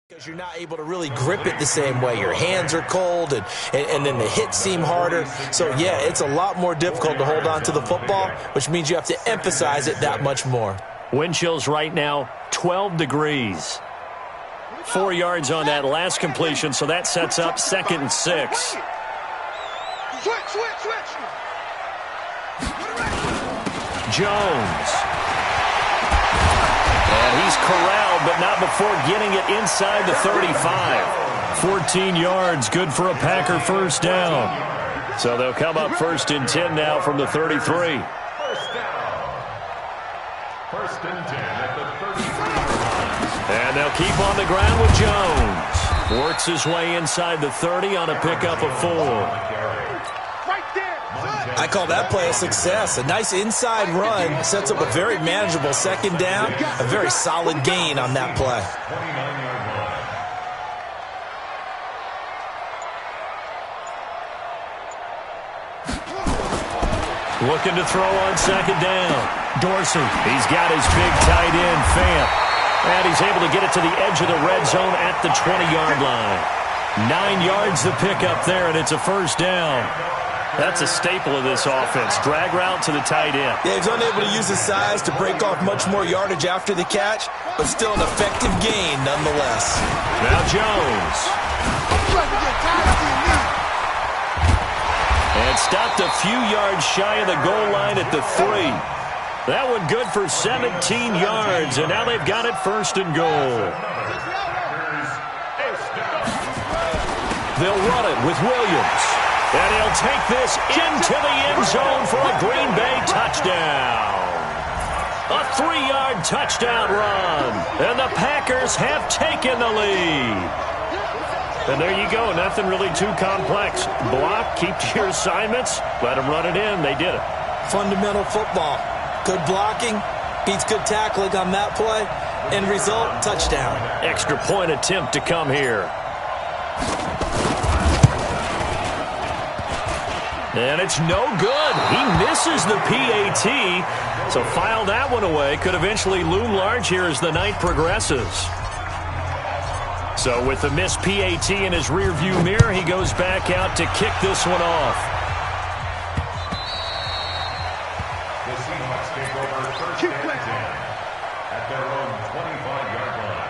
Because you're not able to really grip it the same way. Your hands are cold, and then the hits seem harder. So, yeah, it's a lot more difficult to hold on to the football, which means you have to emphasize it that much more. Wind chills right now, 12 degrees. 4 yards on that last completion, so that sets up 2nd and 6. Jones. And he's corralled, but not before getting it inside the 35. 14 yards, good for a Packer first down. So they'll come up 1st and 10 now from the 33. First down. 1st and 10 at the 33. And they'll keep on the ground with Jones. Works his way inside the 30 on a pickup of 4. I call that play a success. A nice inside run sets up a very manageable 2nd down. A very solid gain on that play. Looking to throw on 2nd down. Dorsey, he's got his big tight end, Fant. And he's able to get it to the edge of the red zone at the 20-yard line. 9 yards the pickup there, and it's a first down. That's a staple of this offense. Drag route to the tight end. Yeah, he's unable to use his size to break off much more yardage after the catch, but still an effective gain nonetheless. Now Jones. And stopped a few yards shy of the goal line at the 3. That one good for 17 yards, and now they've got it 1st and goal. They'll run it with Williams. And he'll take this into the end zone for a Green Bay touchdown. A 3-yard touchdown run. And the Packers have taken the lead. And there you go. Nothing really too complex. Block, keep to your assignments, let them run it in. They did it. Fundamental football. Good blocking, beats good tackling on that play. End result, touchdown. Extra point attempt to come here. And it's no good. He misses the PAT. So file that one away. Could eventually loom large here as the night progresses. So with the missed PAT in his rearview mirror, he goes back out to kick this one off. The Seahawks take over 1st and 10 at their own 25-yard line.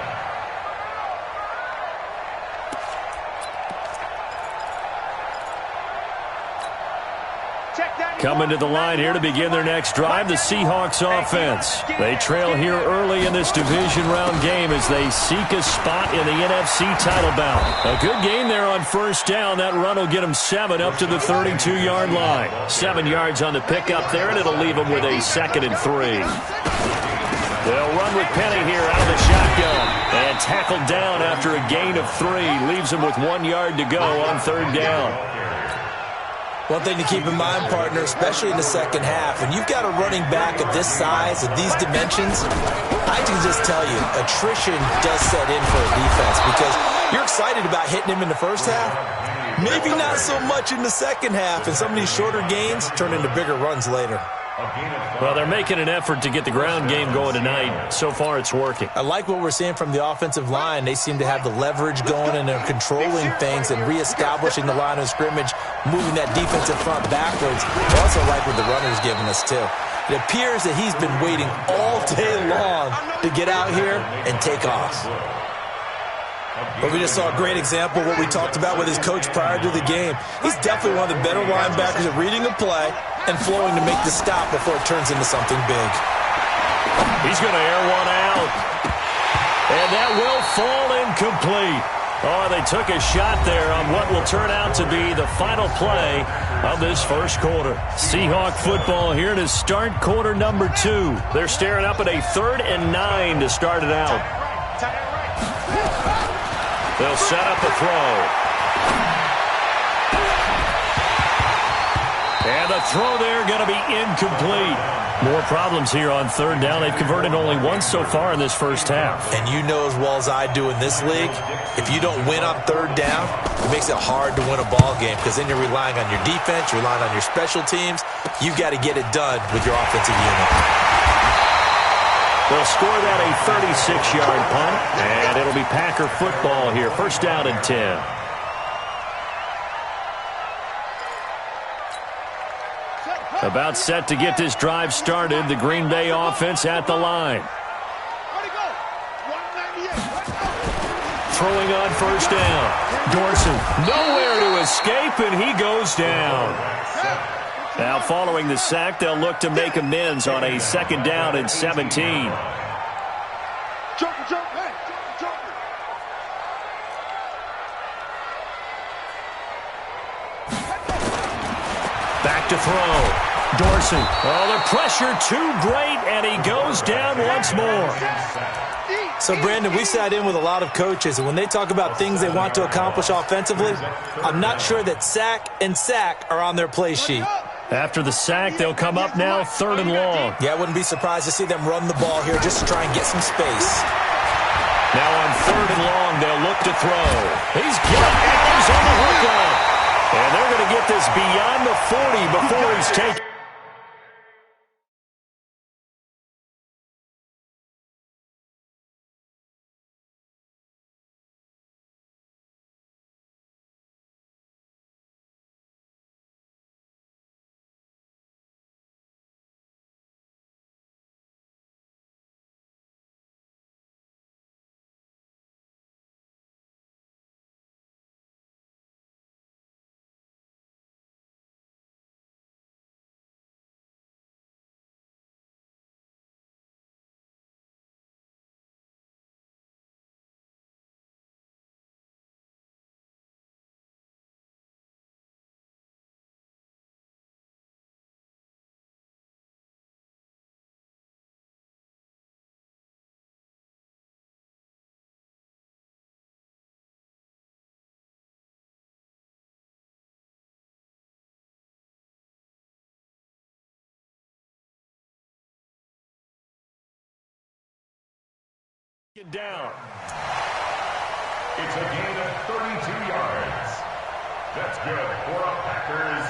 Coming to the line here to begin their next drive, the Seahawks offense. They trail here early in this division round game as they seek a spot in the NFC title bout. A good game there on 1st down. That run will get them 7 up to the 32-yard line. 7 yards on the pickup there, and it'll leave them with a 2nd and 3. They'll run with Penny here out of the shotgun. And tackled down after a gain of 3. Leaves them with 1 yard to go on 3rd down. One thing to keep in mind, partner, especially in the 2nd half, when you've got a running back of this size, of these dimensions, I can just tell you, attrition does set in for a defense because you're excited about hitting him in the 1st half. Maybe not so much in the 2nd half, and some of these shorter gains turn into bigger runs later. Well, they're making an effort to get the ground game going tonight. So far, it's working. I like what we're seeing from the offensive line. They seem to have the leverage going, and they're controlling things and reestablishing the line of scrimmage, moving that defensive front backwards. I also like what the runner's giving us, too. It appears that he's been waiting all day long to get out here and take off. But we just saw a great example of what we talked about with his coach prior to the game. He's definitely one of the better linebackers at reading a play and flowing to make the stop before it turns into something big. He's going to air one out. And that will fall incomplete. Oh, they took a shot there on what will turn out to be the final play of this 1st quarter. Seahawk football here to start quarter number 2. They're staring up at a 3rd and 9 to start it out. They'll set up the throw. And the throw there going to be incomplete. More problems here on 3rd down. They've converted only once so far in this 1st half. And you know as well as I do in this league, if you don't win on 3rd down, it makes it hard to win a ball game because then you're relying on your defense, you're relying on your special teams. You've got to get it done with your offensive unit. They'll score that a 36-yard punt, and it'll be be Packer football here. First down and 10. About set to get this drive started. The Green Bay offense at the line. Throwing on first down. Dorsey nowhere to escape, and he goes down. Now following the sack, they'll look to make amends on a second down and 17. Back to throw. Dorsey. Oh, the pressure too great, and he goes down once more. So, Brandon, we sat in with a lot of coaches, and when they talk about things they want to accomplish offensively, I'm not sure that sack and sack are on their play sheet. After the sack, they'll come up now third and long. Yeah, I wouldn't be surprised to see them run the ball here just to try and get some space. Now on third and long, they'll look to throw. He's got it. He's on the hook up. And they're going to get this beyond the 40 before he's taken. Down. It's a gain of 32 yards. That's good for a Packers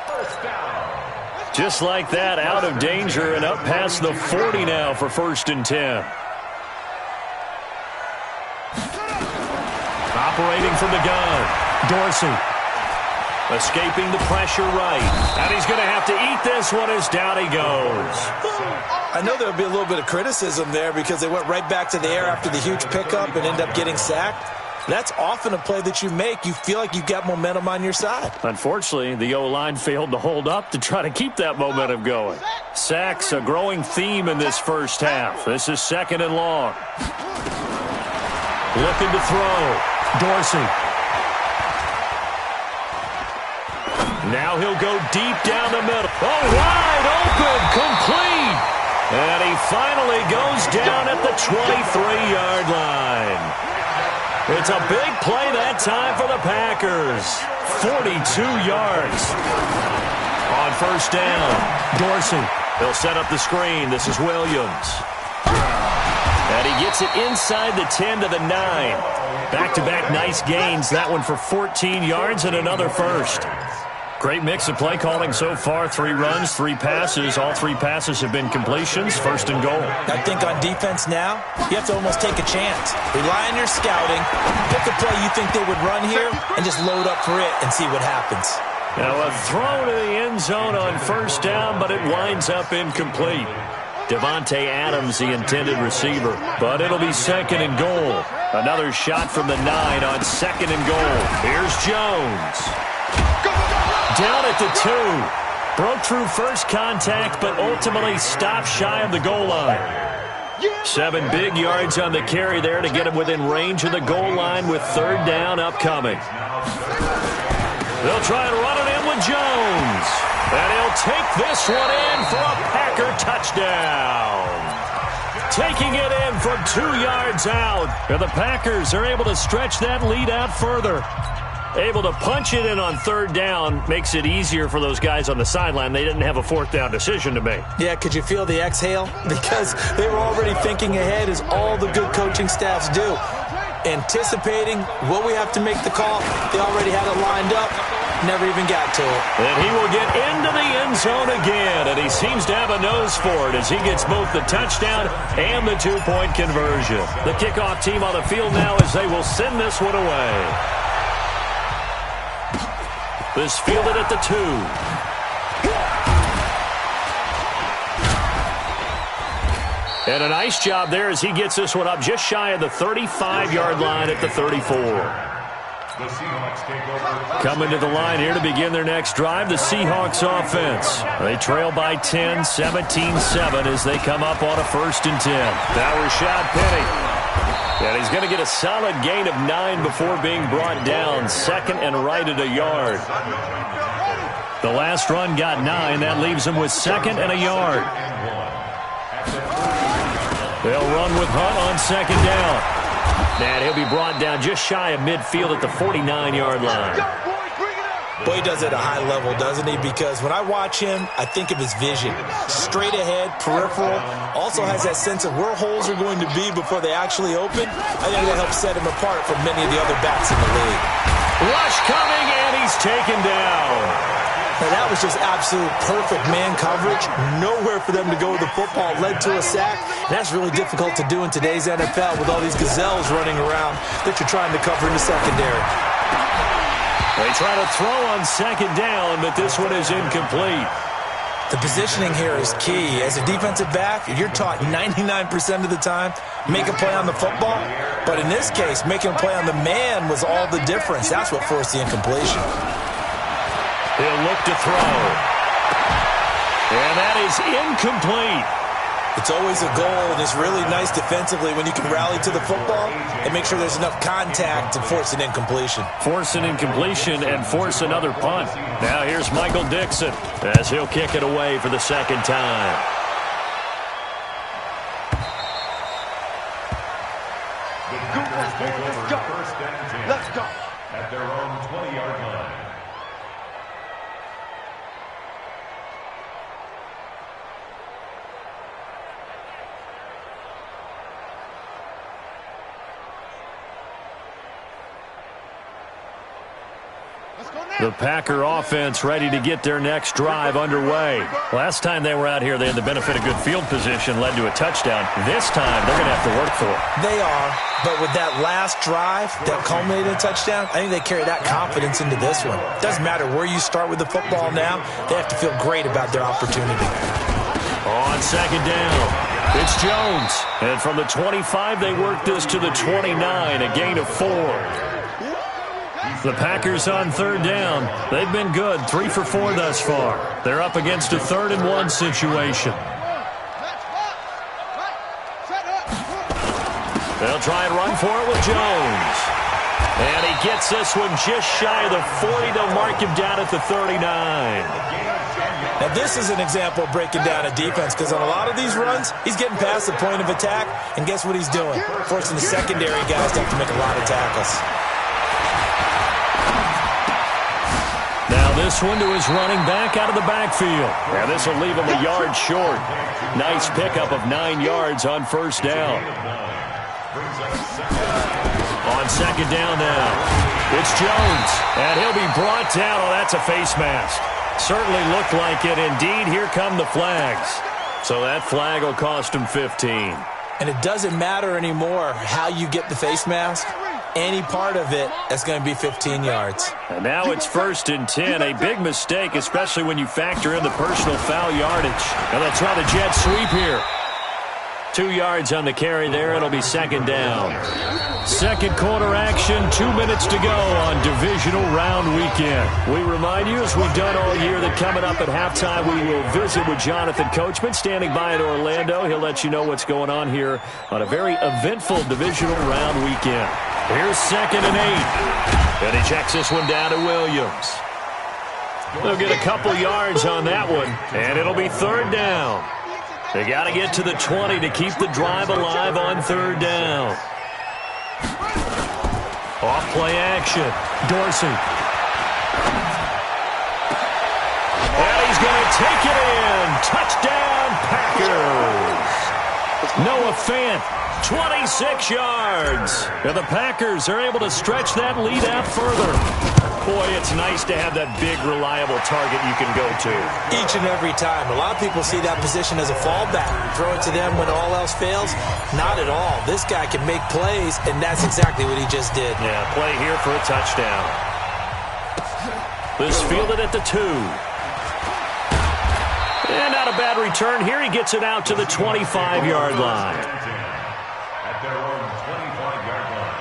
first down. Just like that, out of danger and up past the 40 now for first and 10. Operating from the gun, Dorsey. Escaping the pressure right. And he's going to have to eat this one as down he goes. I know there'll be a little bit of criticism there because they went right back to the air after the huge pickup and end up getting sacked. That's often a play that you make. You feel like you've got momentum on your side. Unfortunately, the O-line failed to hold up to try to keep that momentum going. Sacks, a growing theme in this first half. This is second and long. Looking to throw. Dorsey. Now he'll go deep down the middle. Oh, wide open, complete. And he finally goes down at the 23-yard line. It's a big play that time for the Packers. 42 yards. On first down, Dorsey. He'll set up the screen. This is Williams. And he gets it inside the 10 to the 9. Back-to-back nice gains. That one for 14 yards and another first. Great mix of play calling so far. 3 runs, 3 passes. All 3 passes have been completions. First and goal. I think on defense now, you have to almost take a chance. Rely on your scouting. Pick a play you think they would run here and just load up for it and see what happens. Now a throw to the end zone on first down, but it winds up incomplete. Devontae Adams, the intended receiver. But it'll be second and goal. Another shot from the 9 on second and goal. Here's Jones. Down at the 2. Broke through first contact, but ultimately stopped shy of the goal line. 7 big yards on the carry there to get him within range of the goal line with third down upcoming. They'll try and run it in with Jones. And he'll take this one in for a Packer touchdown. Taking it in from 2 yards out. And the Packers are able to stretch that lead out further. Able to punch it in on third down makes it easier for those guys on the sideline. They didn't have a fourth down decision to make. Yeah, could you feel the exhale? Because they were already thinking ahead, as all the good coaching staffs do. anticipating what we have to make the call. They already had it lined up, never even got to it. And he will get into the end zone again, and he seems to have a nose for it as he gets both the touchdown and the two-point conversion. The kickoff team on the field now as they will send this one away. This fielded at the 2. And a nice job there as he gets this one up just shy of the 35-yard line at the 34. Coming to the line here to begin their next drive, the Seahawks offense. They trail by 10, 17-7 as they come up on a 1st and 10. Now Rashad Penny. And he's going to get a solid gain of 9 before being brought down. 2nd and right at a yard. The last run got 9. That leaves him with 2nd and a yard. They'll run with Hunt on 2nd down. And he'll be brought down just shy of midfield at the 49-yard line. Boy, he does it at a high level, doesn't he? Because when I watch him, I think of his vision. Straight ahead, peripheral. Also has that sense of where holes are going to be before they actually open. I think that helps set him apart from many of the other backs in the league. Rush coming, and he's taken down. Now, that was just absolute perfect man coverage. Nowhere for them to go with the football. Led to a sack. And that's really difficult to do in today's NFL with all these gazelles running around that you're trying to cover in the secondary. They try to throw on 2nd down, but this one is incomplete. The positioning here is key. As a defensive back, you're taught 99% of the time, make a play on the football. But in this case, making a play on the man was all the difference. That's what forced the incompletion. He'll look to throw. And that is incomplete. It's always a goal, and it's really nice defensively when you can rally to the football and make sure there's enough contact to force an incompletion. Force an incompletion and force another punt. Now here's Michael Dixon as he'll kick it away for the 2nd time. The Goobers take over 1st and 10. Let's go. At their own 20-yard line. The Packer offense ready to get their next drive underway. Last time they were out here, they had the benefit of good field position, led to a touchdown. This time, they're going to have to work for it. They are, but with that last drive that culminated in a touchdown, I think they carry that confidence into this one. Doesn't matter where you start with the football now, they have to feel great about their opportunity. On 2nd down, it's Jones. And from the 25, they work this to the 29, a gain of 4. The Packers on 3rd down. They've been good, 3 for 4 thus far. They're up against a 3rd and 1 situation. They'll try and run for it with Jones. And he gets this one just shy of the 40. They'll mark him down at the 39. Now, this is an example of breaking down a defense because on a lot of these runs, he's getting past the point of attack, and guess what he's doing? Forcing the secondary guys to have to make a lot of tackles. Now this one to his running back out of the backfield. Now this will leave him a yard short. Nice pickup of 9 yards on 1st down. On 2nd down now, it's Jones. And he'll be brought down. Oh, that's a face mask. Certainly looked like it. Indeed, here come the flags. So that flag will cost him 15. And it doesn't matter anymore how you get the face mask. Any part of it is going to be 15 yards. And now it's 1st and 10. A big mistake, especially when you factor in the personal foul yardage. And they'll try the jet sweep here. 2 yards on the carry there. It'll be 2nd down. 2nd quarter action. 2 minutes to go on divisional round weekend. We remind you, as we've done all year, that coming up at halftime, we will visit with Jonathan Coachman standing by in Orlando. He'll let you know what's going on here on a very eventful divisional round weekend. Here's 2nd and 8. And he checks this one down to Williams. They'll get a couple yards on that one, and it'll be 3rd down. They got to get to the 20 to keep the drive alive on 3rd down. Off play action. Dorsey. And he's going to take it in. Touchdown, Packers. Noah Fant, 26 yards. And the Packers are able to stretch that lead out further. Boy, it's nice to have that big, reliable target you can go to. Each and every time. A lot of people see that position as a fallback. Throw it to them when all else fails. Not at all. This guy can make plays, and that's exactly what he just did. Yeah, play here for a touchdown. This fielded at the 2. And not a bad return here. He gets it out to the 25-yard line. At their own 25-yard line.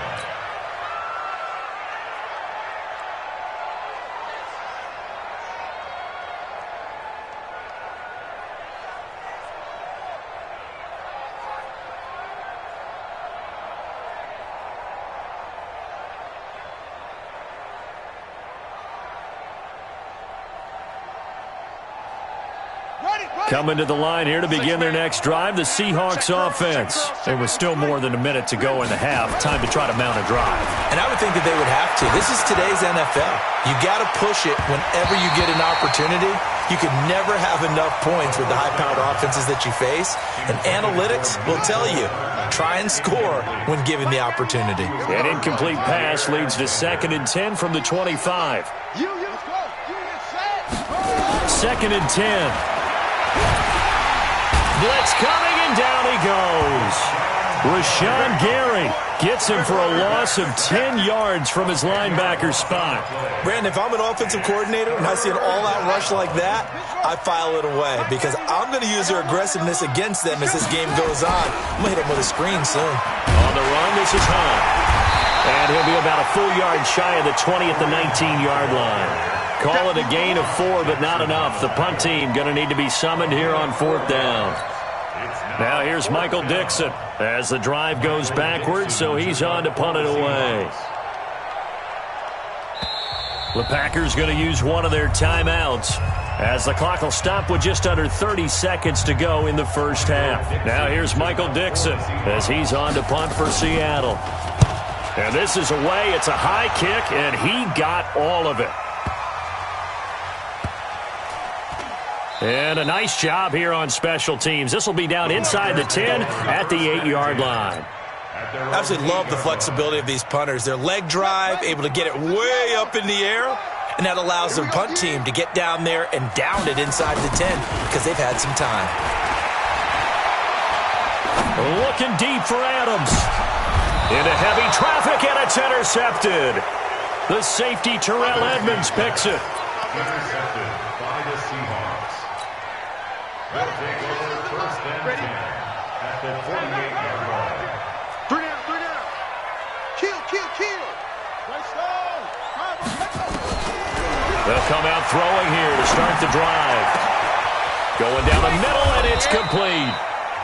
Coming to the line here to begin their next drive, the Seahawks offense. It was still more than a minute to go in the half. Time to try to mount a drive. And I would think that they would have to. This is today's NFL. You got to push it whenever you get an opportunity. You can never have enough points with the high-powered offenses that you face. And analytics will tell you, try and score when given the opportunity. An incomplete pass leads to 2nd and 10 from the 25. 2nd and 10. Blitz coming, and down he goes. Rashawn Gary gets him for a loss of 10 yards from his linebacker spot. Brandon, if I'm an offensive coordinator and I see an all-out rush like that, I file it away because I'm going to use their aggressiveness against them as this game goes on. I'm going to hit them with a screen soon. On the run, this is Hunt. And he'll be about a full yard shy of the 20 at the 19-yard line. Call it a gain of 4, but not enough. The punt team going to need to be summoned here on 4th down. Now here's Michael Dixon as the drive goes backwards, so he's on to punt it away. The Packers going to use one of their timeouts as the clock will stop with just under 30 seconds to go in the first half. Now here's Michael Dixon as he's on to punt for Seattle. And this is away. It's a high kick, and he got all of it. And a nice job here on special teams. This will be down inside the 10 at the 8-yard line. I absolutely love the flexibility of these punters. Their leg drive, able to get it way up in the air, and that allows their punt team to get down there and down it inside the 10 because they've had some time. Looking deep for Adams. Into heavy traffic, and it's intercepted. The safety, Terrell Edmonds, picks it. Intercepted by the Seahawks. They'll take over 1st and 10 at the 48-yard line. 3 down. Kill. They'll come out throwing here to start the drive. Going down the middle, and it's complete.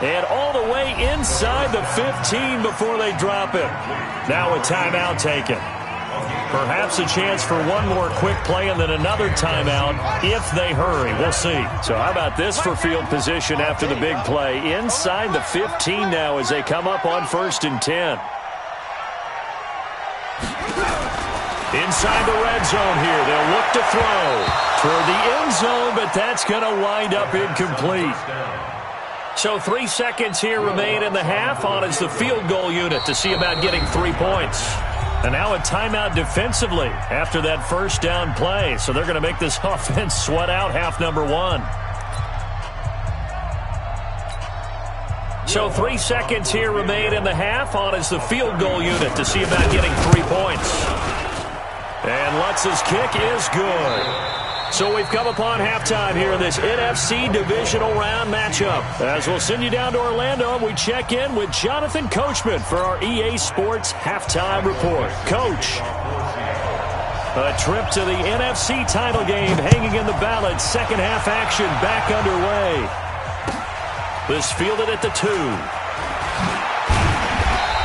And all the way inside the 15 before they drop it. Now a timeout taken. Perhaps a chance for one more quick play and then another timeout if they hurry. We'll see. So how about this for field position after the big play? Inside the 15 now as they come up on 1st and 10. Inside the red zone here. They'll look to throw toward the end zone, but that's going to wind up incomplete. So 3 seconds here remain in the half. On is the field goal unit to see about getting 3 points. And now a timeout defensively after that first down play. So they're going to make this offense sweat out half number 1. So 3 seconds here remain in the half. On is the field goal unit to see about getting 3 points. And Lutz's kick is good. So we've come upon halftime here in this NFC divisional round matchup. As we'll send you down to Orlando, we check in with Jonathan Coachman for our EA Sports Halftime Report. Coach, a trip to the NFC title game hanging in the balance. Second half action back underway. This fielded at the 2.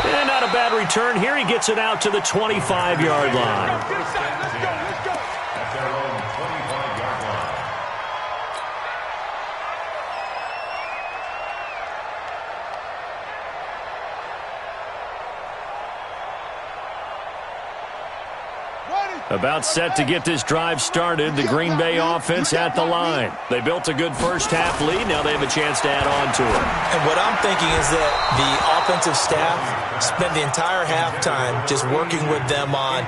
And not a bad return here. He gets it out to the 25-yard line. About set to get this drive started. The Green Bay offense at the line. They built a good first-half lead. Now they have a chance to add on to it. And what I'm thinking is that the offensive staff spent the entire halftime just working with them on,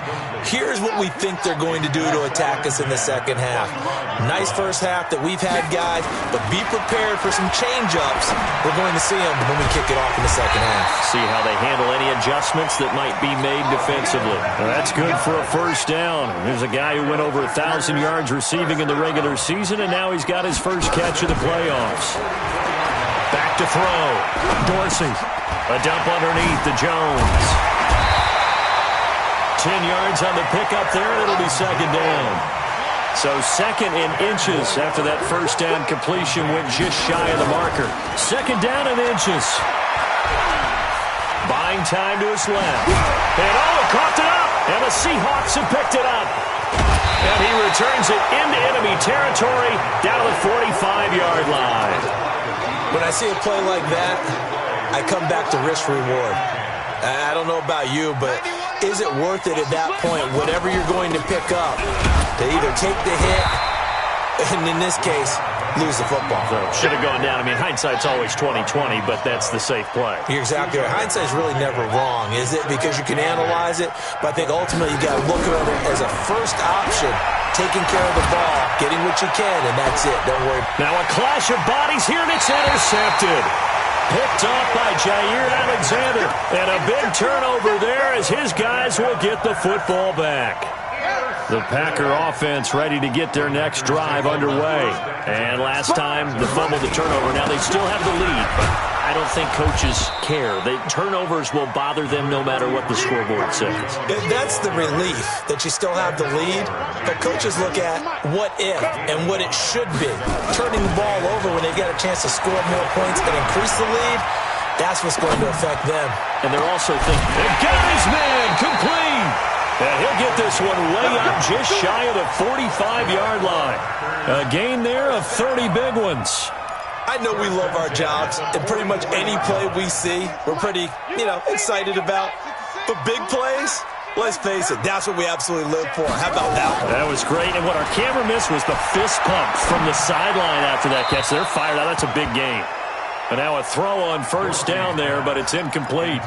here's what we think they're going to do to attack us in the second half. Nice first half that we've had, guys, but be prepared for some change-ups. We're going to see them when we kick it off in the second half. See how they handle any adjustments that might be made defensively. Well, that's good for a first down. There's a guy who went over 1,000 yards receiving in the regular season, and now he's got his first catch of the playoffs. Back to throw. Dorsey. A dump underneath to Jones. 10 yards on the pickup there, and it'll be second down. So second in inches after that first down completion went just shy of the marker. Second down in inches. Buying time to his left. And caught it up. And the Seahawks have picked it up. And he returns it into enemy territory down to the 45-yard line. When I see a play like that, I come back to risk reward. I don't know about you, but is it worth it at that point, whatever you're going to pick up, to either take the hit, and in this case, lose the football? So should have gone down. I mean, hindsight's always 20/20, but that's the safe play. You're exactly right. Hindsight's really never wrong, is it? Because you can analyze it, but I think ultimately you got to look at it as a first option, taking care of the ball, getting what you can, and that's it. Don't worry. Now a clash of bodies here, and it's intercepted. Picked off by Jair Alexander. And a big turnover there as his guys will get the football back. The Packer offense ready to get their next drive underway. And last time, the fumble, the turnover. Now they still have the lead, but I don't think coaches care. Turnovers will bother them no matter what the scoreboard says. That's the relief, that you still have the lead. But coaches look at what if and what it should be. Turning the ball over when they've got a chance to score more points and increase the lead, that's what's going to affect them. And they're also thinking, the guy's man, complete. And he'll get this one way up just shy of the 45-yard line. A gain there of 30 big ones. I know we love our jobs, and pretty much any play we see, we're pretty, excited about. But big plays, let's face it, that's what we absolutely live for. How about that one? That was great, and what our camera missed was the fist pump from the sideline after that catch. They're fired out. That's a big gain. And now a throw on first down there, but it's incomplete.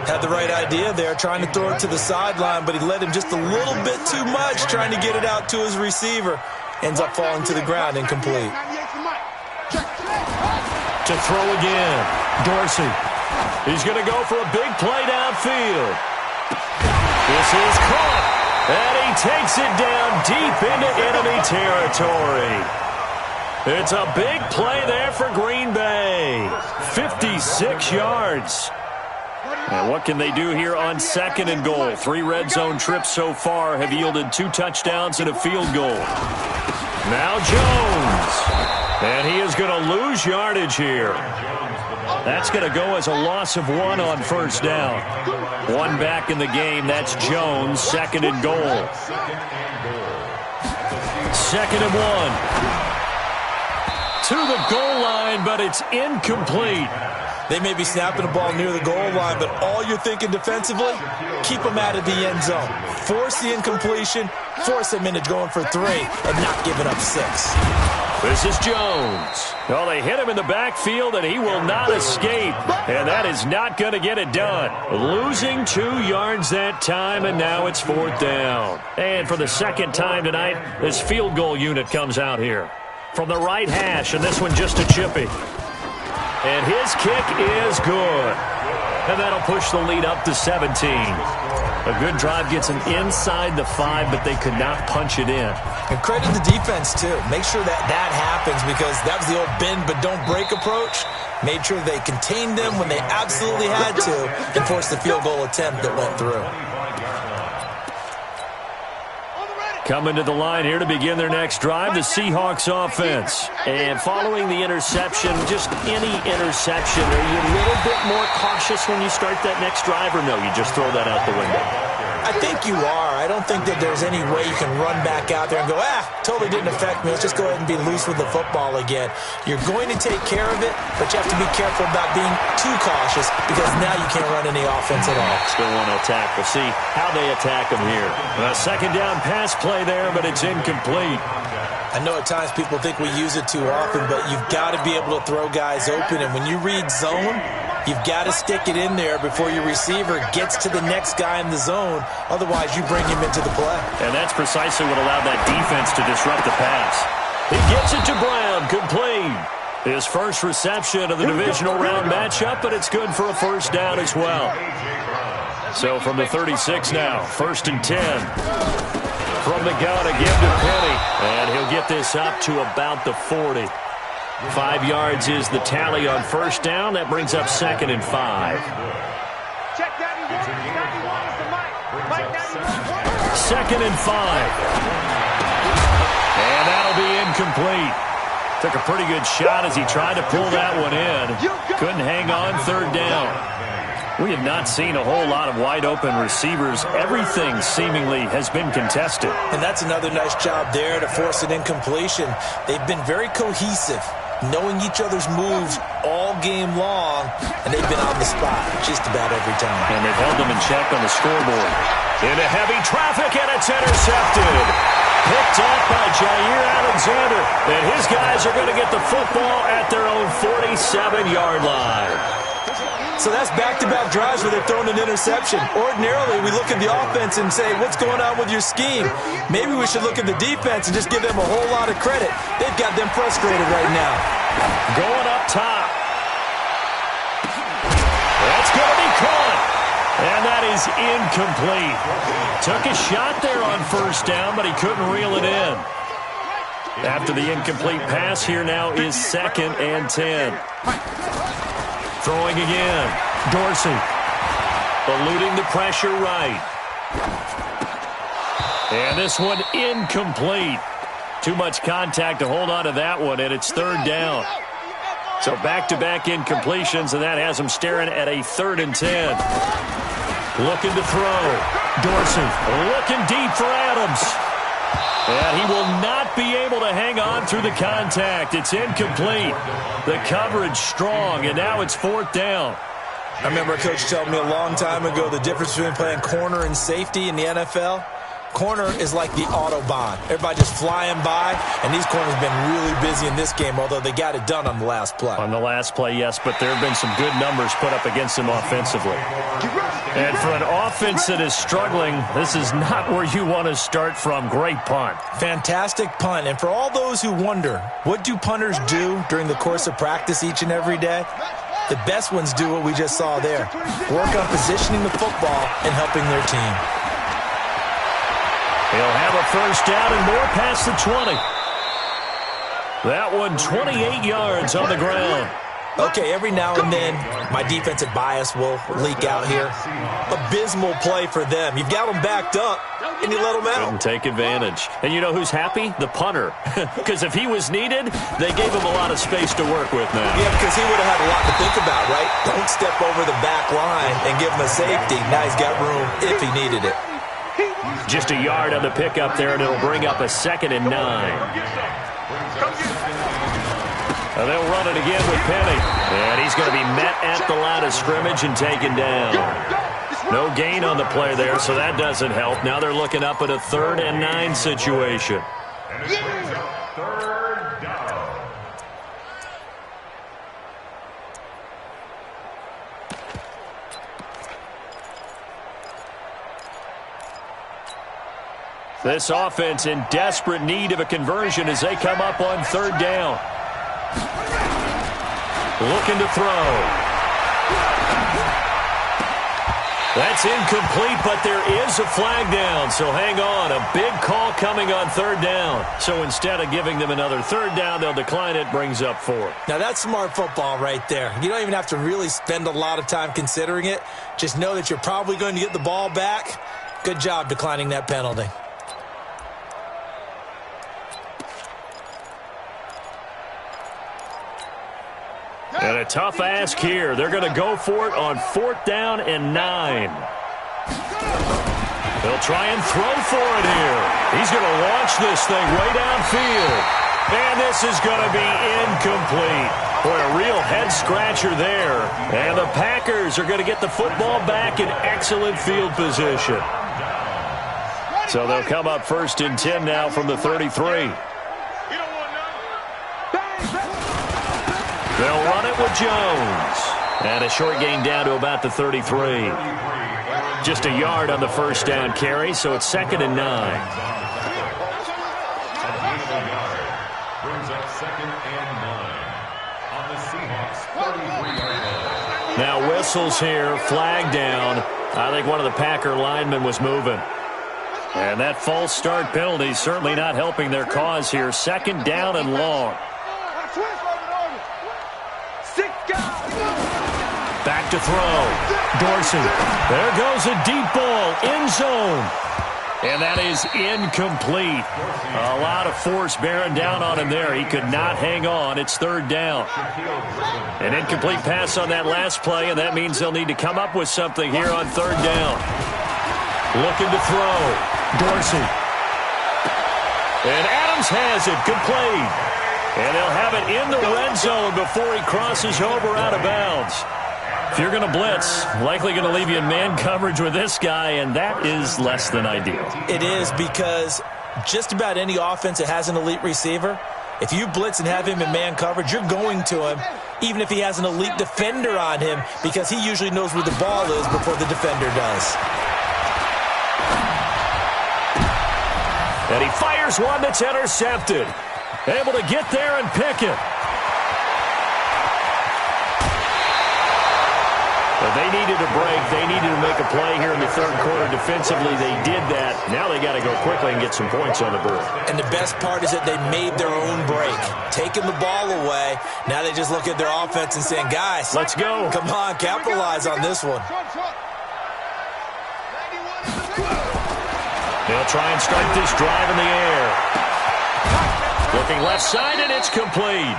Had the right idea there, trying to throw it to the sideline, but he led him just a little bit too much, trying to get it out to his receiver. Ends up falling to the ground, incomplete. To throw again, Dorsey. He's going to go for a big play downfield. This is caught, and he takes it down deep into enemy territory. It's a big play there for Green Bay. 56 yards. And what can they do here on second and goal? 3 red zone trips so far have yielded 2 touchdowns and a field goal. Now Jones. And he is going to lose yardage here. That's going to go as a loss of 1 on first down. 1 back in the game. That's Jones. Second and goal. Second and 1. To the goal line, but it's incomplete. They may be snapping the ball near the goal line, but all you're thinking defensively, keep them out of the end zone. Force the incompletion, force them into going for 3, and not giving up 6. This is Jones. Well, they hit him in the backfield, and he will not escape. And that is not going to get it done. Losing 2 yards that time, and now it's 4th down. And for the second time tonight, this field goal unit comes out here. From the right hash, and this one just a chippy. And his kick is good. And that'll push the lead up to 17. A good drive gets them inside the 5, but they could not punch it in. And credit the defense, too. Make sure that happens, because that was the old bend but don't break approach. Made sure they contained them when they absolutely had to and forced the field goal attempt that went through. Coming to the line here to begin their next drive, the Seahawks offense. And following the interception, just any interception, are you a little bit more cautious when you start that next drive, or no, you just throw that out the window? I think you are. I don't think that there's any way you can run back out there and go, totally didn't affect me. Let's just go ahead and be loose with the football again. You're going to take care of it, but you have to be careful about being too cautious because now you can't run any offense at all. Still want to attack. We'll see how they attack them here. A second down pass play there, but it's incomplete. I know at times people think we use it too often, but you've got to be able to throw guys open. And when you read zone, you've got to stick it in there before your receiver gets to the next guy in the zone. Otherwise, you bring him into the play. And that's precisely what allowed that defense to disrupt the pass. He gets it to Brown, complete. His first reception of the divisional round matchup, but it's good for a first down as well. So from the 36 now, 1st and 10. From the gun, a give to Penny. And he'll get this up to about the 40. 5 yards is the tally on first down. That brings up 2nd and 5. Check 91. 91 is the mic. Mike 91. 2nd and 5. And that'll be incomplete. Took a pretty good shot as he tried to pull that one in. Couldn't hang on, 3rd down. We have not seen a whole lot of wide-open receivers. Everything seemingly has been contested. And that's another nice job there to force an incompletion. They've been very cohesive, knowing each other's moves all game long, and they've been on the spot just about every time. And they've held them in check on the scoreboard. Into heavy traffic, and it's intercepted. Picked up by Jair Alexander. And his guys are going to get the football at their own 47-yard line. So that's back-to-back drives where they're throwing an interception. Ordinarily, we look at the offense and say, what's going on with your scheme? Maybe we should look at the defense and just give them a whole lot of credit. They've got them frustrated right now. Going up top. That's going to be caught. And that is incomplete. Took a shot there on first down, but he couldn't reel it in. After the incomplete pass, here now is 2nd and 10. Throwing again. Dorsey. Eluding the pressure right. And this one incomplete. Too much contact to hold on to that one, and it's 3rd down. So back-to-back incompletions, and that has them staring at a 3rd and 10. Looking to throw. Dorsey looking deep for Adams. And he will not be able to hang on through the contact. It's incomplete. The coverage strong, and now it's 4th down. I remember a coach telling me a long time ago the difference between playing corner and safety in the NFL. Corner is like the Autobahn. Everybody just flying by, and these corners have been really busy in this game, although they got it done on the last play. On the last play, yes, but there have been some good numbers put up against them offensively. And for an offense that is struggling, this is not where you want to start from. Great punt. Fantastic punt. And for all those who wonder, what do punters do during the course of practice each and every day? The best ones do what we just saw there. Work on positioning the football and helping their team. He'll have a first down and more past the 20. That one 28 yards on the ground. Okay, every now and then, my defensive bias will leak out here. Abysmal play for them. You've got them backed up, and you let them out. Couldn't take advantage. And you know who's happy? The punter. Because if he was needed, they gave him a lot of space to work with now. Yeah, because he would have had a lot to think about, right? Don't step over the back line and give him a safety. Now he's got room if he needed it. Just a yard on the pickup there, and it'll bring up a 2nd and 9. And they'll run it again with Penny. And he's going to be met at the line of scrimmage and taken down. No gain on the play there, so that doesn't help. Now they're looking up at a 3rd and 9 situation. And it brings up 3rd down. This offense in desperate need of a conversion as they come up on 3rd down. Looking to throw. That's incomplete, but there is a flag down, so hang on. A big call coming on 3rd down. So instead of giving them another 3rd down, they'll decline it, brings up 4. Now that's smart football right there. You don't even have to really spend a lot of time considering it. Just know that you're probably going to get the ball back. Good job declining that penalty. And a tough ask here. They're going to go for it on 4th down and 9. They'll try and throw for it here. He's going to launch this thing way downfield. And this is going to be incomplete. Boy, a real head-scratcher there. And the Packers are going to get the football back in excellent field position. So they'll come up 1st and 10 now from the 33. They'll run it with Jones. And a short gain down to about the 33. Just a yard on the first down carry, so it's 2nd and 9. Brings up 2nd and 9 on the Seahawks 33-yard line. Now whistles here, flag down. I think one of the Packer linemen was moving. And that false start penalty is certainly not helping their cause here. 2nd down and long. Back to throw. Dorsey. There goes a deep ball. End zone. And that is incomplete. A lot of force bearing down on him there. He could not hang on. It's 3rd down. An incomplete pass on that last play, and that means they'll need to come up with something here on 3rd down. Looking to throw. Dorsey. And Adams has it. Good play. And they'll have it in the red zone before he crosses over out of bounds. If you're going to blitz, likely going to leave you in man coverage with this guy, and that is less than ideal. It is, because just about any offense that has an elite receiver, if you blitz and have him in man coverage, you're going to him, even if he has an elite defender on him, because he usually knows where the ball is before the defender does. And he fires one that's intercepted. Able to get there and pick it. But they needed a break. They needed to make a play here in the 3rd quarter. Defensively, they did that. Now they got to go quickly and get some points on the board. And the best part is that they made their own break. Taking the ball away. Now they just look at their offense and saying, guys, let's go. Come on, capitalize on this one. They'll try and start this drive in the air. Looking left side, and it's complete.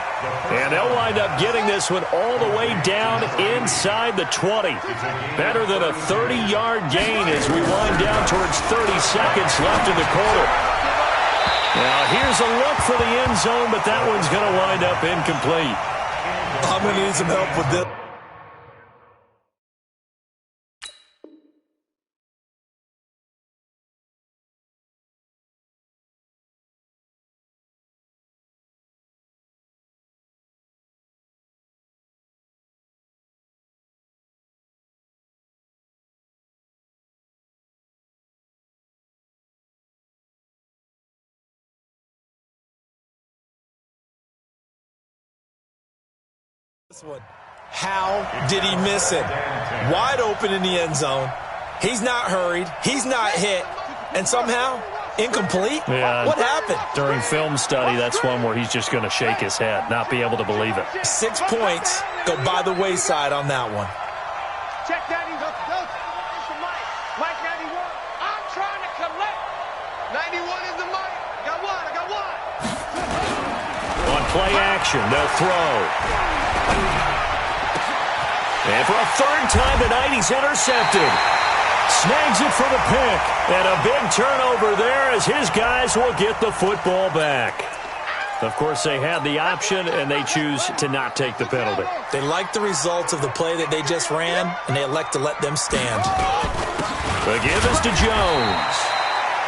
And they'll wind up getting this one all the way down inside the 20. Better than a 30-yard gain as we wind down towards 30 seconds left in the quarter. Now, here's a look for the end zone, but that one's going to wind up incomplete. I'm going to need some help with this. One. How did he miss it? Wide open in the end zone. He's not hurried. He's not hit. And somehow, incomplete? Yeah, what happened? During film study, that's one where he's just going to shake his head, not be able to believe it. 6 points go by the wayside on that one. Check that. Mike 91. I'm trying to collect. 91 is the mic. I got one. On play action, they'll throw. And for a 3rd time tonight, he's intercepted. Snags it for the pick. And a big turnover there as his guys will get the football back. Of course, they had the option, and they choose to not take the penalty. They like the results of the play that they just ran, and they elect to let them stand. The give is to Jones.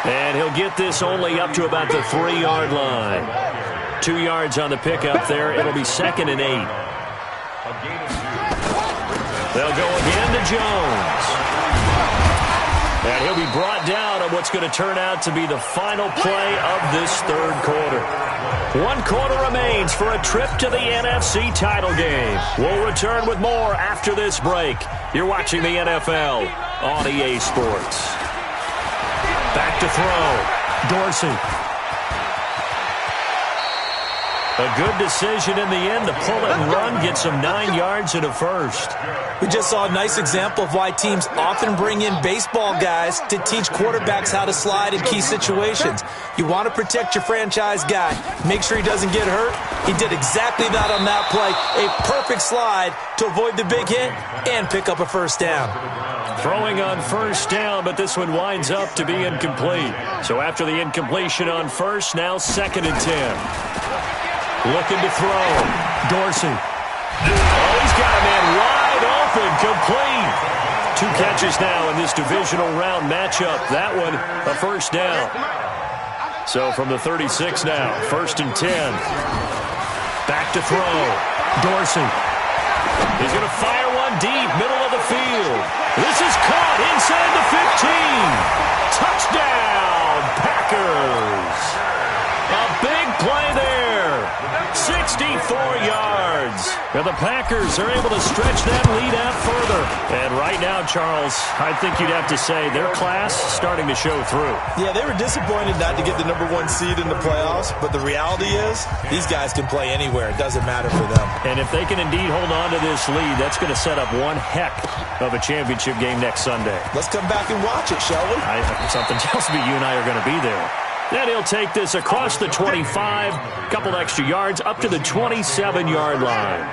And he'll get this only up to about the 3-yard line. 2 yards on the pickup there. It'll be 2nd and 8. They'll go again to Jones. And he'll be brought down on what's going to turn out to be the final play of this 3rd quarter. 1 quarter remains for a trip to the NFC title game. We'll return with more after this break. You're watching the NFL on EA Sports. Back to throw. Dorsey. A good decision in the end to pull it and run, get some 9 yards and a first. We just saw a nice example of why teams often bring in baseball guys to teach quarterbacks how to slide in key situations. You want to protect your franchise guy. Make sure he doesn't get hurt. He did exactly that on that play. A perfect slide to avoid the big hit and pick up a first down. Throwing on first down, but this one winds up to be incomplete. So after the incompletion on first, now 2nd and 10. Looking to throw. Dorsey. Oh, he's got a man wide open, complete. 2 catches now in this divisional round matchup. That one, a first down. So from the 36 now, 1st and 10. Back to throw. Dorsey. He's going to fire one deep, middle of the field. This is caught inside the 15. Touchdown, Packers. A big play there. 64 yards. And the Packers are able to stretch that lead out further. And right now, Charles, I think you'd have to say their class starting to show through. Yeah, they were disappointed not to get the #1 seed in the playoffs, but the reality is these guys can play anywhere. It doesn't matter for them. And if they can indeed hold on to this lead, that's going to set up one heck of a championship game next Sunday. Let's come back and watch it, shall we? Something tells me you and I are going to be there. Then he'll take this across the 25, couple extra yards, up to the 27-yard line.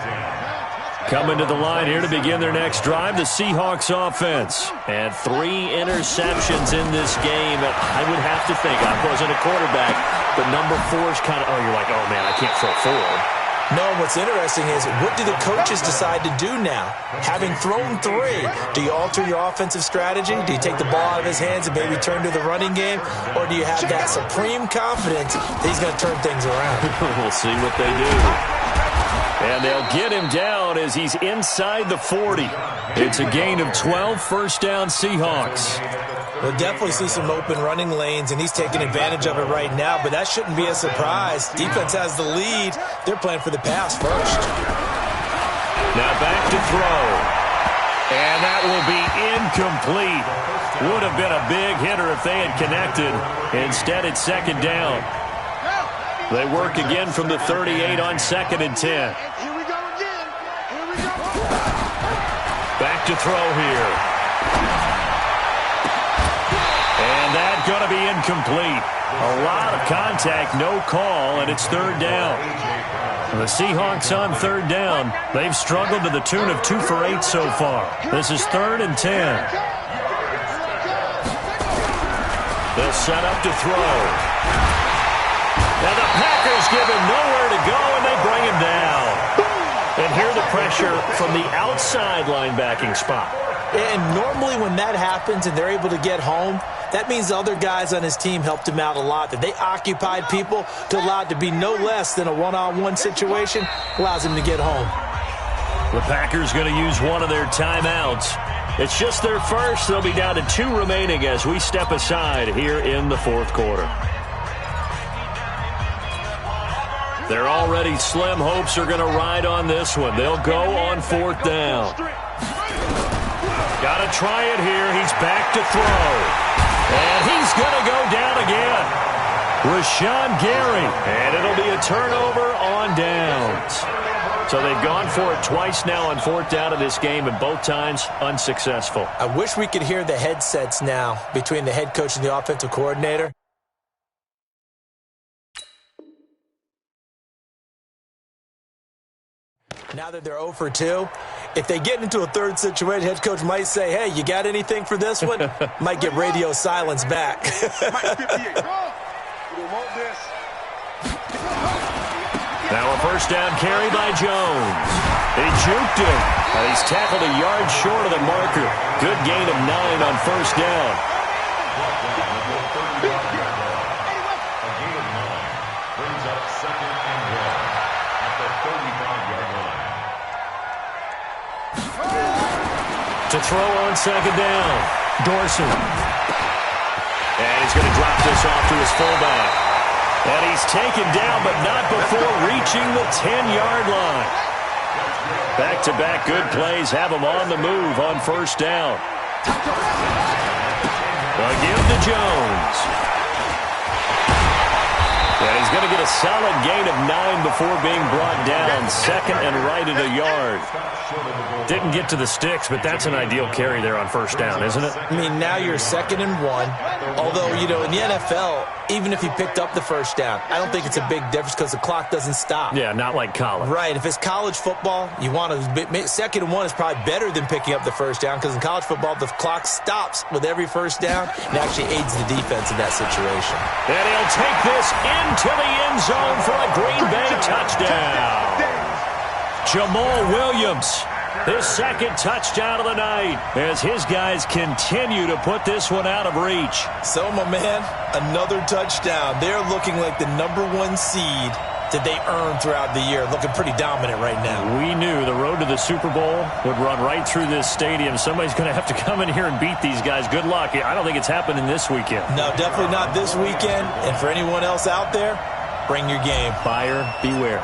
Coming to the line here to begin their next drive, the Seahawks offense. And 3 interceptions in this game. I would have to think, I wasn't a quarterback, but number 4 is kind of, you're like, oh, man, I can't throw 4. No, what's interesting is, what do the coaches decide to do now? Having thrown 3, do you alter your offensive strategy? Do you take the ball out of his hands and maybe turn to the running game? Or do you have that supreme confidence that he's going to turn things around? We'll see what they do. And they'll get him down as he's inside the 40. It's a gain of 12, first down Seahawks. We'll definitely see some open running lanes, and he's taking advantage of it right now, but that shouldn't be a surprise. Defense has the lead. They're playing for the pass first. Now back to throw. And that will be incomplete. Would have been a big hitter if they had connected. Instead, it's 2nd down. They work again from the 38 on 2nd and 10. Here we go again. Here we go. Back to throw here. And that's going to be incomplete. A lot of contact, no call, and it's 3rd down. The Seahawks on 3rd down. They've struggled to the tune of 2 for 8 so far. This is 3rd and 10. They'll set up to throw. Now the Packers give him nowhere to go, and they bring him down. And here the pressure from the outside linebacking spot. And normally when that happens and they're able to get home, that means the other guys on his team helped him out a lot. That they occupied people to allow it to be no less than a one-on-one situation, allows him to get home. The Packers going to use one of their timeouts. It's just their first. They'll be down to 2 remaining as we step aside here in the 4th quarter. Their already slim hopes are going to ride on this one. They'll go on 4th down. Got to try it here. He's back to throw. And he's going to go down again. Rashawn Gary. And it'll be a turnover on downs. So they've gone for it twice now on 4th down of this game, and both times unsuccessful. I wish we could hear the headsets now between the head coach and the offensive coordinator. Now that they're 0 for 2, if they get into a 3rd situation, head coach might say, hey, you got anything for this one? Might get radio silence back. Now a first down carry by Jones. He juked him. And he's tackled a yard short of the marker. Good gain of 9 on first down. A gain of 9 brings up 2nd and 1 at the 35-yard line. To throw on 2nd down, Dorsey. And he's going to drop this off to his fullback. And he's taken down, but not before reaching the 10-yard line. Back-to-back good plays have him on the move on first down. They'll give to Jones. And he's He's going to get a solid gain of 9 before being brought down. Second and right at a yard. Didn't get to the sticks, but that's an ideal carry there on first down, isn't it? I mean, now you're 2nd and 1. Although, you know, in the NFL, even if he picked up the first down, I don't think it's a big difference because the clock doesn't stop. Yeah, not like college. Right. If it's college football, you want to 2nd and 1 is probably better than picking up the first down because in college football, the clock stops with every first down and actually aids the defense in that situation. And he'll take this into the end zone for a Green Bay touchdown. Jamal Williams, his 2nd touchdown of the night as his guys continue to put this one out of reach. So, my man, another touchdown. They're looking like the #1 seed that they earned throughout the year. Looking pretty dominant right now. We knew the road to the Super Bowl would run right through this stadium. Somebody's going to have to come in here and beat these guys. Good luck. I don't think it's happening this weekend. No, definitely not this weekend. And for anyone else out there, bring your game. Buyer beware.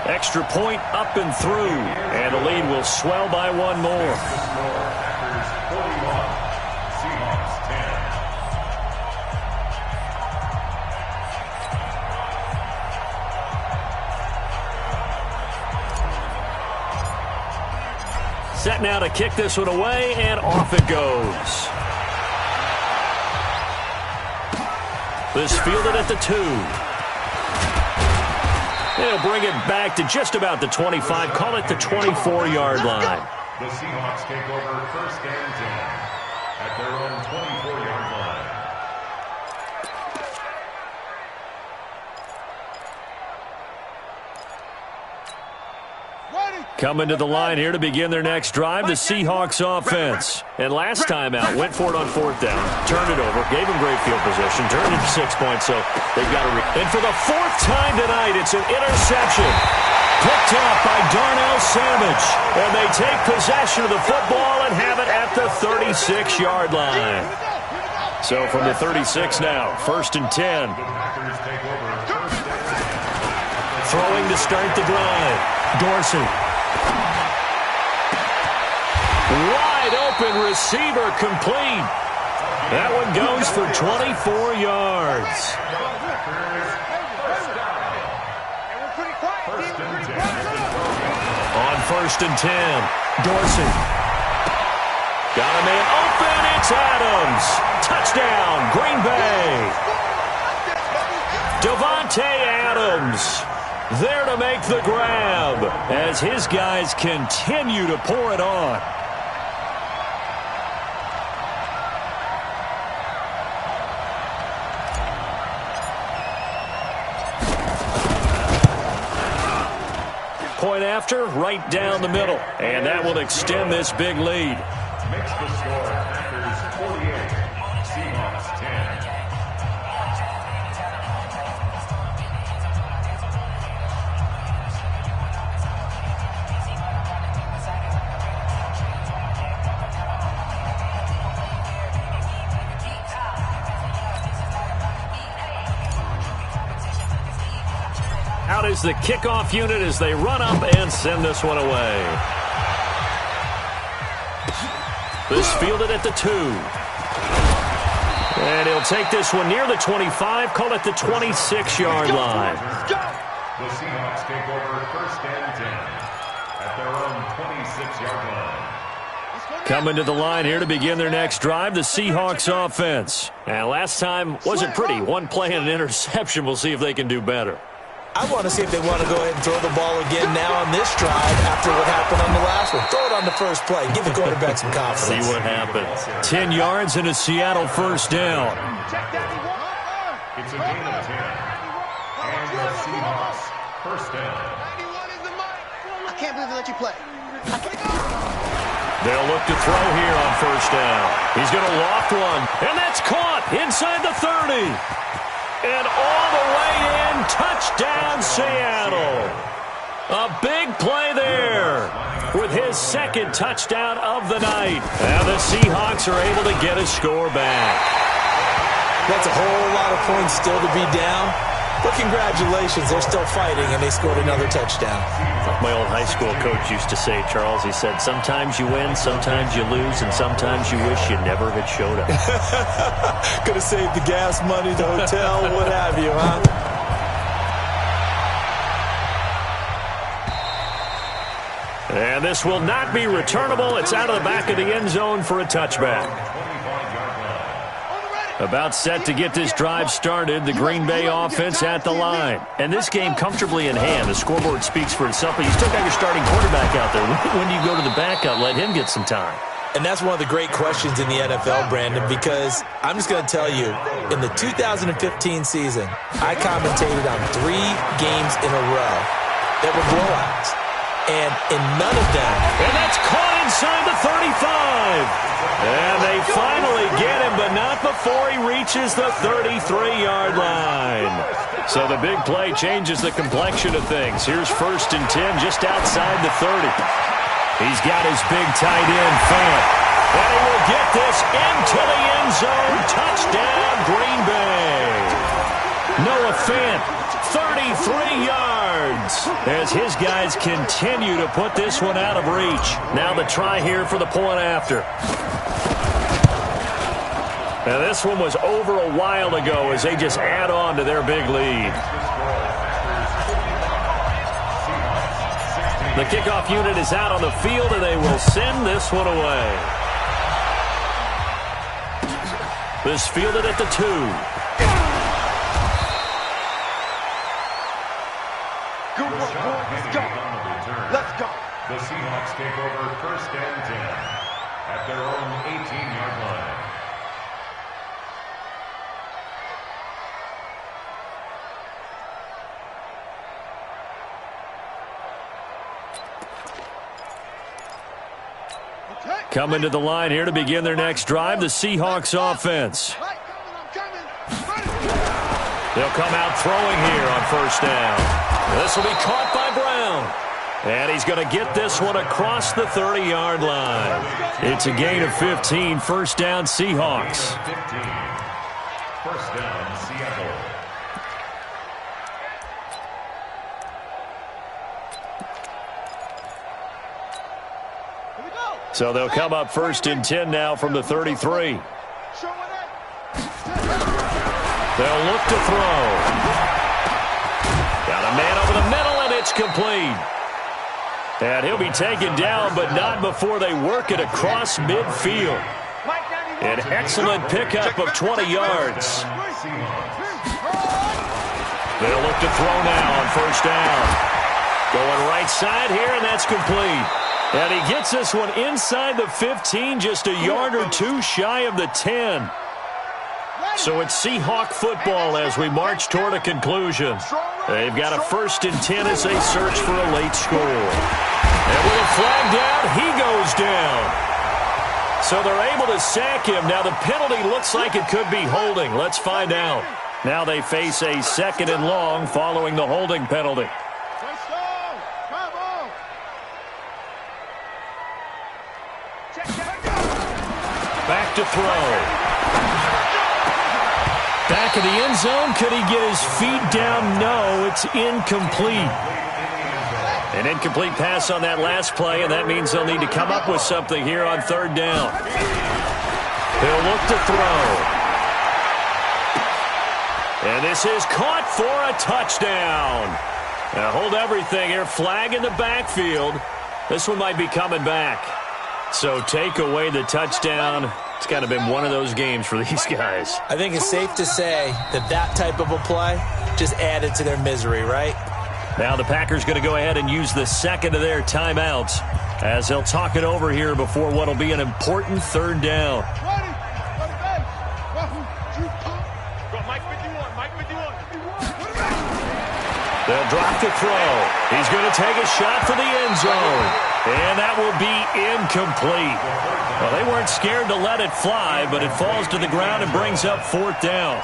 Extra point up and through. And the lead will swell by 1 more. Packers 41, Seahawks 10. Set now to kick this one away, and off it goes. This fielded at the 2. They'll bring it back to just about the 25. Call it the 24-yard line. The Seahawks take over 1st and 10 at their own 24-yard line. Coming to the line here to begin their next drive, the Seahawks offense. And last time out, went for it on 4th down, turned it over, gave them great field position, turned it to 6 points, so they've got to And for the 4th time tonight, it's an interception. Picked up by Darnell Savage. And they take possession of the football and have it at the 36-yard line. So from the 36 now, 1st and 10. Throwing to start the drive. Dorsey. Wide open receiver complete. That one goes for 24 yards. On 1st and 10, Dorsey. Got a man open. It's Adams. Touchdown, Green Bay. Devontae Adams there to make the grab as his guys continue to pour it on. Point after, right down the middle. And that will extend this big lead. Makes the score Packers 48, Seahawks 10. Out is the kickoff unit as they run up and send this one away. This fielded at the 2. And he'll take this one near the 25, call it the 26-yard line. The Seahawks take over 1st and 10 at their own 26-yard line. Coming to the line here to begin their next drive, the Seahawks offense. And last time wasn't pretty. One play and an interception. We'll see if they can do better. I want to see if they want to go ahead and throw the ball again now on this drive after what happened on the last one. Throw it on the first play. Give the quarterback some confidence. See what happens. 10 yards and a Seattle first down. It's a gain of 10. And the Seahawks first down. I can't believe they let you play. They'll look to throw here on first down. He's going to loft one. And that's caught inside the 30. And all the way in, touchdown Seattle. A big play there with his 2nd touchdown of the night. And the Seahawks are able to get a score back. That's a whole lot of points still to be down. But congratulations, they're still fighting, and they scored another touchdown. Like my old high school coach used to say, Charles, he said, sometimes you win, sometimes you lose, and sometimes you wish you never had showed up. Could have saved the gas money, the hotel, what have you, huh? And this will not be returnable. It's out of the back of the end zone for a touchback. About set to get this drive started, the Green Bay offense at the line. And this game comfortably in hand. The scoreboard speaks for itself, but you still got your starting quarterback out there. When do you go to the backup? Let him get some time. And that's one of the great questions in the NFL, Brandon, because I'm just going to tell you, in the 2015 season, I commentated on 3 games in a row that were blowouts. And in none of them. And that's caught inside the 35. And they finally get him, but not before he reaches the 33-yard line. So the big play changes the complexion of things. Here's 1st and 10 just outside the 30. He's got his big tight end, Fant. And he will get this into the end zone. Touchdown, Green Bay. Noah Fant, 33 yards. As his guys continue to put this one out of reach. Now the try here for the point after. Now this one was over a while ago as they just add on to their big lead. The kickoff unit is out on the field, and they will send this one away. This fielded at the 2. Good work, boy. Let's go. Let's go. The Seahawks take over 1st and 10 at their own 18-yard line. Coming to the line here to begin their next drive, the Seahawks offense. They'll come out throwing here on 1st down. This will be caught by Brown. And he's going to get this one across the 30-yard line. It's a gain of 15, 1st down Seahawks. 15. 1st down, Seattle. So they'll come up 1st and 10 now from the 33. They'll look to throw. Got a man over the middle, and it's complete. And he'll be taken down, but not before they work it across midfield. An excellent pickup of 20 yards. They'll look to throw now on 1st down. Going right side here, and that's complete. And he gets this one inside the 15, just a yard or 2 shy of the 10. So it's Seahawk football as we march toward a conclusion. They've got a 1st and 10 as they search for a late score. And with a flag down, he goes down. So they're able to sack him. Now the penalty looks like it could be holding. Let's find out. Now they face a 2nd and long following the holding penalty. Back to throw. Back of the end zone. Could he get his feet down? No, it's incomplete. An incomplete pass on that last play, and that means they'll need to come up with something here on 3rd down. They'll look to throw. And this is caught for a touchdown. Now hold everything here. Flag in the backfield. This one might be coming back. So take away the touchdown. It's kind of been one of those games for these guys. I think it's safe to say that that type of a play just added to their misery, right? Now the Packers going to go ahead and use the 2nd of their timeouts as they'll talk it over here before what will be an important 3rd down. They'll drop the throw. He's going to take a shot for the end zone. And that will be incomplete. Well, they weren't scared to let it fly, but it falls to the ground and brings up 4th down.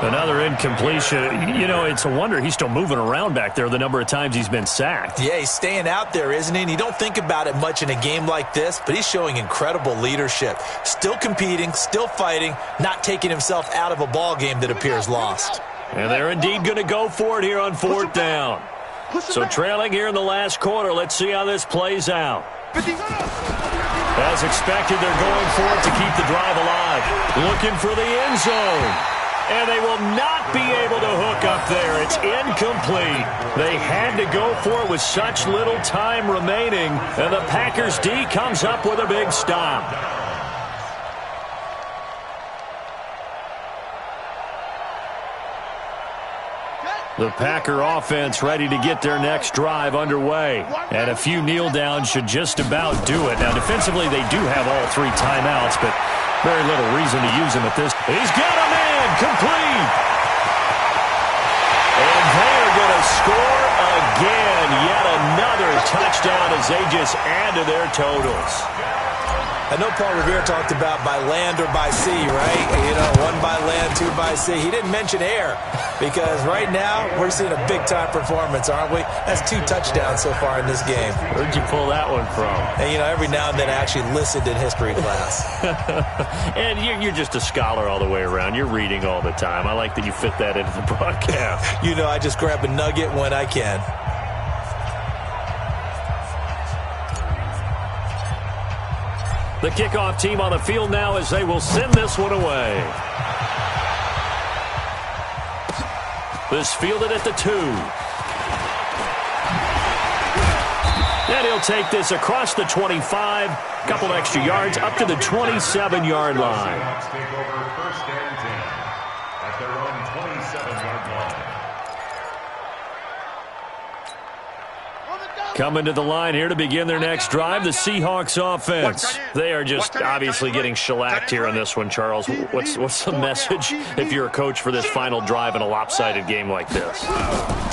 Another incompletion. You know, it's a wonder he's still moving around back there the number of times he's been sacked. Yeah, he's staying out there, isn't he? And you don't think about it much in a game like this, but he's showing incredible leadership. Still competing, still fighting, not taking himself out of a ball game that appears lost. And they're indeed going to go for it here on 4th down. So trailing here in the last quarter. Let's see how this plays out. As expected, they're going for it to keep the drive alive. Looking for the end zone. And they will not be able to hook up there. It's incomplete. They had to go for it with such little time remaining. And the Packers D comes up with a big stop. The Packer offense ready to get their next drive underway. And a few kneel downs should just about do it. Now, defensively, they do have all 3 timeouts, but very little reason to use them at this. He's got a man complete. And they're going to score again. Yet another touchdown as they just add to their totals. I know Paul Revere talked about by land or by sea, right? You know, 1 by land, 2 by sea. He didn't mention air because right now we're seeing a big-time performance, aren't we? That's 2 touchdowns so far in this game. Where'd you pull that one from? And, you know, every now and then I actually listened in history class. And you're just a scholar all the way around. You're reading all the time. I like that you fit that into the broadcast. You know, I just grab a nugget when I can. The kickoff team on the field now as they will send this one away. This fielded at the 2. And he'll take this across the 25. Couple extra yards up to the 27-yard line. Take over 1st and 10 at their own 27-yard line. Coming to the line here to begin their next drive, the Seahawks offense. They are just obviously getting shellacked here in this one, Charles. What's the message if you're a coach for this final drive in a lopsided game like this?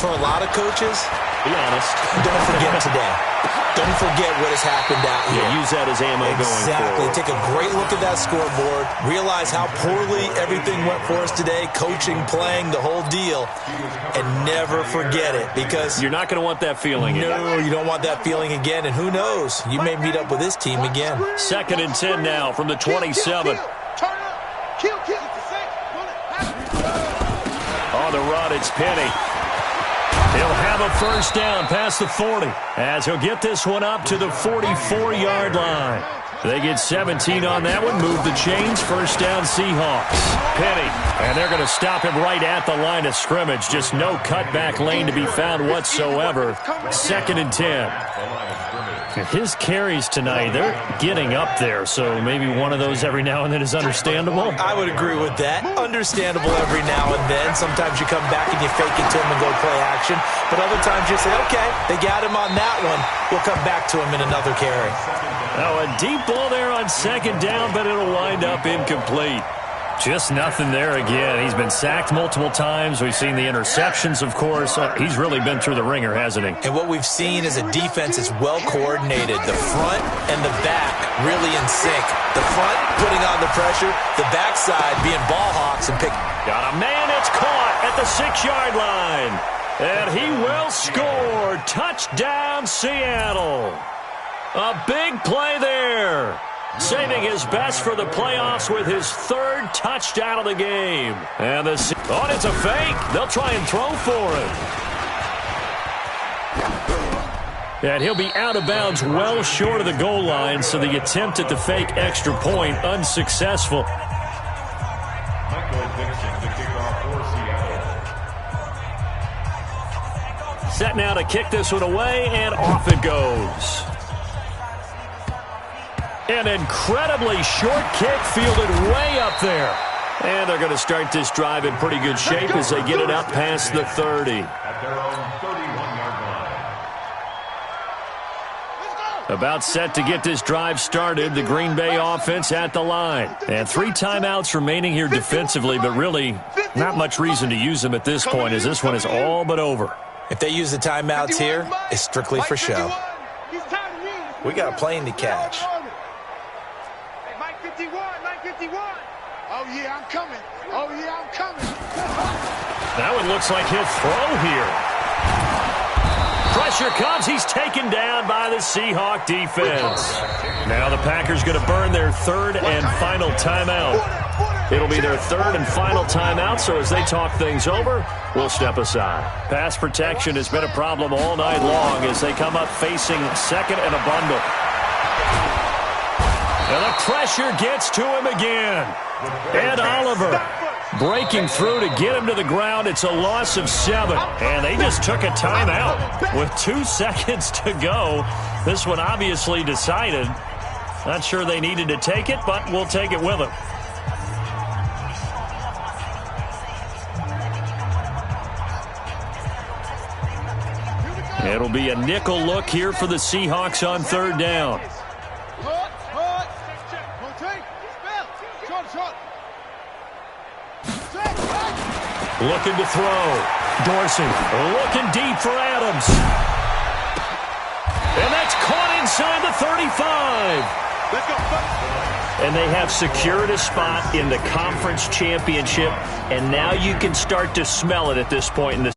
For a lot of coaches, be honest. Don't forget today. Don't forget what has happened out here. Yeah, use that as ammo going forward. Take a great look at that scoreboard. Realize how poorly everything went for us today. Coaching, playing, the whole deal. And never forget it because you're not going to want that feeling again. No, you don't want that feeling again. And who knows? You may meet up with this team again. 2nd and 10 now from the 27. On the run, it's Penny. He'll have a 1st down past the 40 as he'll get this one up to the 44-yard line. They get 17 on that one, move the chains, 1st down Seahawks. Penny, and they're going to him him right at the line of scrimmage. Just no cutback lane to be found whatsoever. 2nd and 10. His carries tonight, they're getting up there, so maybe one of those every now and then is understandable. I would agree with that. Understandable every now and then. Sometimes you come back and you fake it to him and go play action. But other times you say, okay, they got him on that one. We'll come back to him in another carry. Oh, a deep ball there on 2nd down, but it'll wind up incomplete. Just nothing there again. He's been sacked multiple times. We've seen the interceptions, of course. He's really been through the ringer, hasn't he? And what we've seen is a defense that's well coordinated. The front and the back really in sync. The front putting on the pressure, the backside being ball hawks and pick. Got a man, it's caught at the 6-yard line. And he will score. Touchdown, Seattle. A big play there. Saving his best for the playoffs with his 3rd touchdown of the game. And it's a fake. They'll try and throw for it. And he'll be out of bounds well short of the goal line, so the attempt at the fake extra point unsuccessful. Set now to kick this one away, and off it goes. An incredibly short kick fielded way up there. And they're going to start this drive in pretty good shape as they get it up past the 30. At their own 31-yard line. About set to get this drive started. The Green Bay offense at the line. And 3 timeouts remaining here defensively, but really not much reason to use them at this point as this one is all but over. If they use the timeouts here, it's strictly for show. We got a plane to catch. Oh, yeah, I'm coming. Oh, yeah, I'm coming. That one looks like he'll throw here. Pressure comes. He's taken down by the Seahawk defense. Now the Packers going to burn their 3rd and final timeout. It'll be their third and final timeout, so as they talk things over, we'll step aside. Pass protection has been a problem all night long as they come up facing second and a bundle. And the pressure gets to him again. Ed Oliver breaking through to get him to the ground. It's a loss of 7, and they just took a timeout with 2 seconds to go. This one obviously decided. Not sure they needed to take it, but we'll take it with them. It'll be a nickel look here for the Seahawks on third down. Looking to throw. Dorsey looking deep for Adams. And that's caught inside the 35. And they have secured a spot in the conference championship, and now you can start to smell it at this point in the